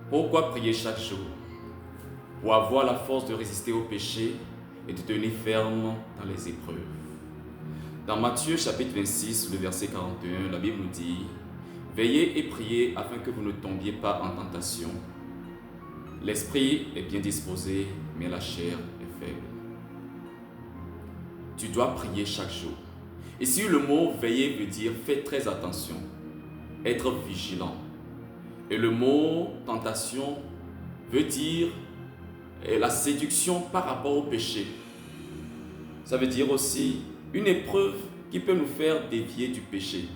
Pourquoi prier chaque jour? Pour avoir la force de résister au péché et de tenir ferme dans les épreuves. Dans Matthieu chapitre 26, le verset 41, la Bible nous dit « Veillez et priez afin que vous ne tombiez pas en tentation. L'esprit est bien disposé, mais la chair est faible. » Tu dois prier chaque jour. Ici, le mot « veiller » veut dire « fais très attention », être vigilant. Et le mot « tentation » veut dire la séduction par rapport au péché. Ça veut dire aussi une épreuve qui peut nous faire dévier du péché.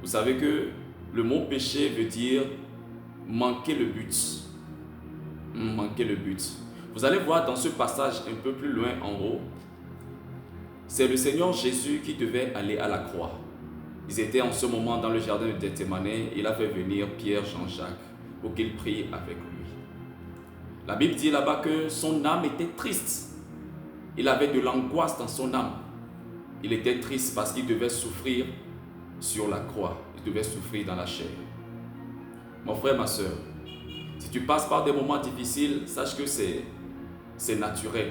Vous savez que le mot péché veut dire manquer le but. Manquer le but. Vous allez voir dans ce passage un peu plus loin en haut, c'est le Seigneur Jésus qui devait aller à la croix. Ils étaient en ce moment dans le jardin de Gethsémane. Il a fait venir Pierre, Jean-Jacques pour qu'ils prient avec lui. La Bible dit là-bas que son âme était triste. Il avait de l'angoisse dans son âme. Il était triste parce qu'il devait souffrir sur la croix. Il devait souffrir dans la chair. Mon frère, ma soeur, si tu passes par des moments difficiles, sache que c'est naturel.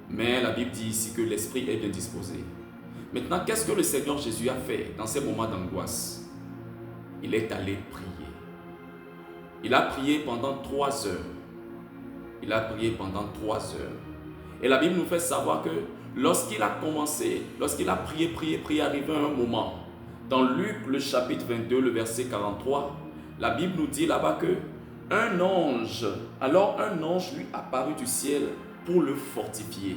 Mais la Bible dit ici que l'esprit est bien disposé. Maintenant, qu'est-ce que le Seigneur Jésus a fait dans ces moments d'angoisse? Il est allé prier. Il a prié pendant 3 heures. Il a prié pendant 3 heures. Et la Bible nous fait savoir que lorsqu'il a commencé, lorsqu'il a prié, arrivé un moment, dans Luc le chapitre 22, le verset 43, la Bible nous dit là-bas que un ange lui apparut du ciel pour le fortifier.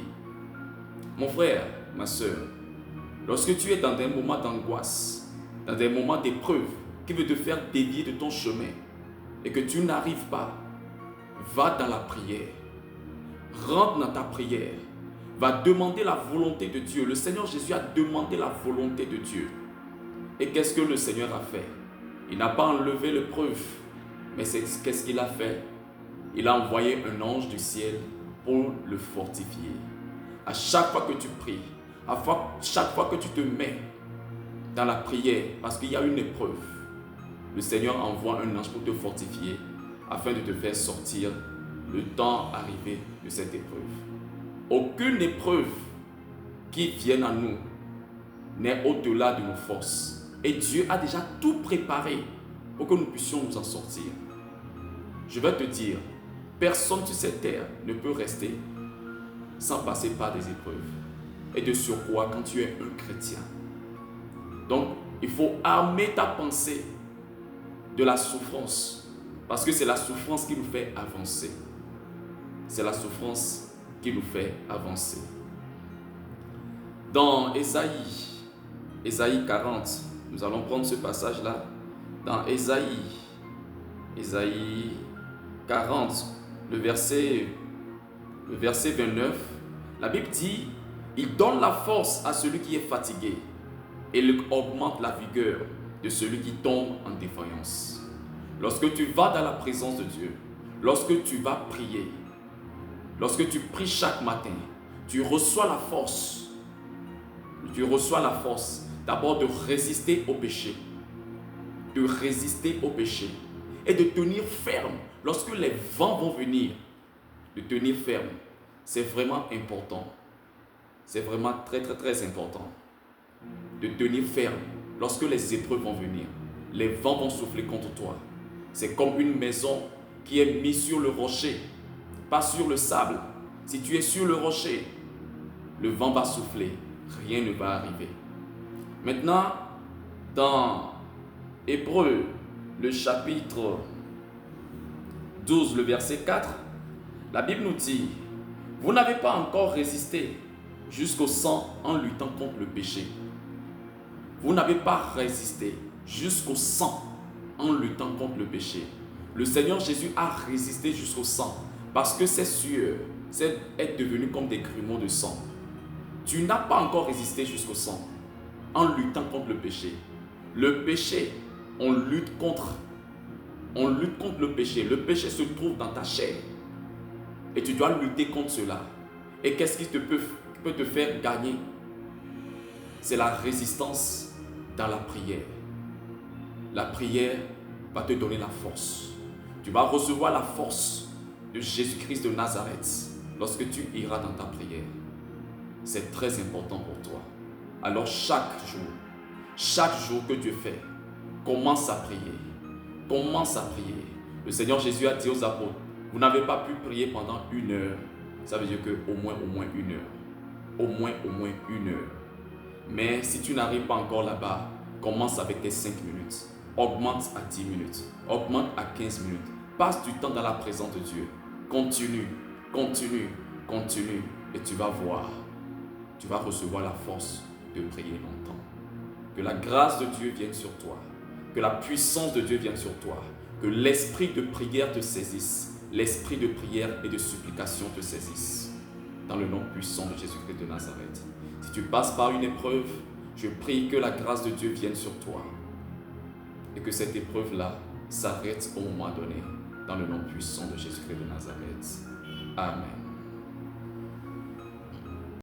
Mon frère, ma soeur, lorsque tu es dans des moments d'angoisse, dans des moments d'épreuve qui veulent te faire dévier de ton chemin et que tu n'arrives pas, va dans la prière. Rentre dans ta prière. Va demander la volonté de Dieu. Le Seigneur Jésus a demandé la volonté de Dieu. Et qu'est-ce que le Seigneur a fait? Il n'a pas enlevé l'épreuve. Mais qu'est-ce qu'il a fait? Il a envoyé un ange du ciel pour le fortifier. À chaque fois que tu pries, chaque fois que tu te mets dans la prière, parce qu'il y a une épreuve, le Seigneur envoie un ange pour te fortifier afin de te faire sortir le temps arrivé de cette épreuve. Aucune épreuve qui vienne à nous n'est au-delà de nos forces. Et Dieu a déjà tout préparé pour que nous puissions nous en sortir. Je vais te dire, personne sur cette terre ne peut rester sans passer par des épreuves. Et de surcroît quand tu es un chrétien. Donc, il faut armer ta pensée de la souffrance. Parce que c'est la souffrance qui nous fait avancer. C'est la souffrance qui nous fait avancer. Dans Ésaïe 40, nous allons prendre ce passage-là. Dans Ésaïe 40, le verset 29, la Bible dit « Il donne la force à celui qui est fatigué et il augmente la vigueur de celui qui tombe en défaillance. » Lorsque tu vas dans la présence de Dieu, lorsque tu vas prier, lorsque tu pries chaque matin, tu reçois la force. Tu reçois la force d'abord de résister au péché. De résister au péché. Et de tenir ferme lorsque les vents vont venir. De tenir ferme. C'est vraiment important. C'est vraiment très très très important. De tenir ferme lorsque les épreuves vont venir. Les vents vont souffler contre toi. C'est comme une maison qui est mise sur le rocher, pas sur le sable. Si tu es sur le rocher, le vent va souffler, rien ne va arriver. Maintenant, dans Hébreux, le chapitre 12, le verset 4, la Bible nous dit « Vous n'avez pas encore résisté jusqu'au sang en luttant contre le péché. » Vous n'avez pas résisté jusqu'au sang en luttant contre le péché. Le Seigneur Jésus a résisté jusqu'au sang parce que ses sueurs est devenu comme des grumeaux de sang. Tu n'as pas encore résisté jusqu'au sang en luttant contre le péché. Le péché, on lutte contre le péché. Le péché se trouve dans ta chair et tu dois lutter contre cela. Et qu'est-ce qui peut te faire gagner? C'est la résistance dans la prière. La prière va te donner la force. Tu vas recevoir la force de Jésus-Christ de Nazareth lorsque tu iras dans ta prière. C'est très important pour toi. Alors chaque jour que Dieu fait, commence à prier. Commence à prier. Le Seigneur Jésus a dit aux apôtres, vous n'avez pas pu prier pendant 1 heure. Ça veut dire qu'au moins 1 heure. Au moins 1 heure. Mais si tu n'arrives pas encore là-bas, commence avec tes 5 minutes. Augmente à 10 minutes. Augmente à 15 minutes. Passe du temps dans la présence de Dieu. Continue, continue, continue. Et tu vas voir. Tu vas recevoir la force de prier longtemps. Que la grâce de Dieu vienne sur toi. Que la puissance de Dieu vienne sur toi. Que l'esprit de prière te saisisse. L'esprit de prière et de supplication te saisisse. Dans le nom puissant de Jésus-Christ de Nazareth. Si tu passes par une épreuve, je prie que la grâce de Dieu vienne sur toi. Et que cette épreuve-là s'arrête au moment donné. Dans le nom puissant de Jésus-Christ de Nazareth. Amen.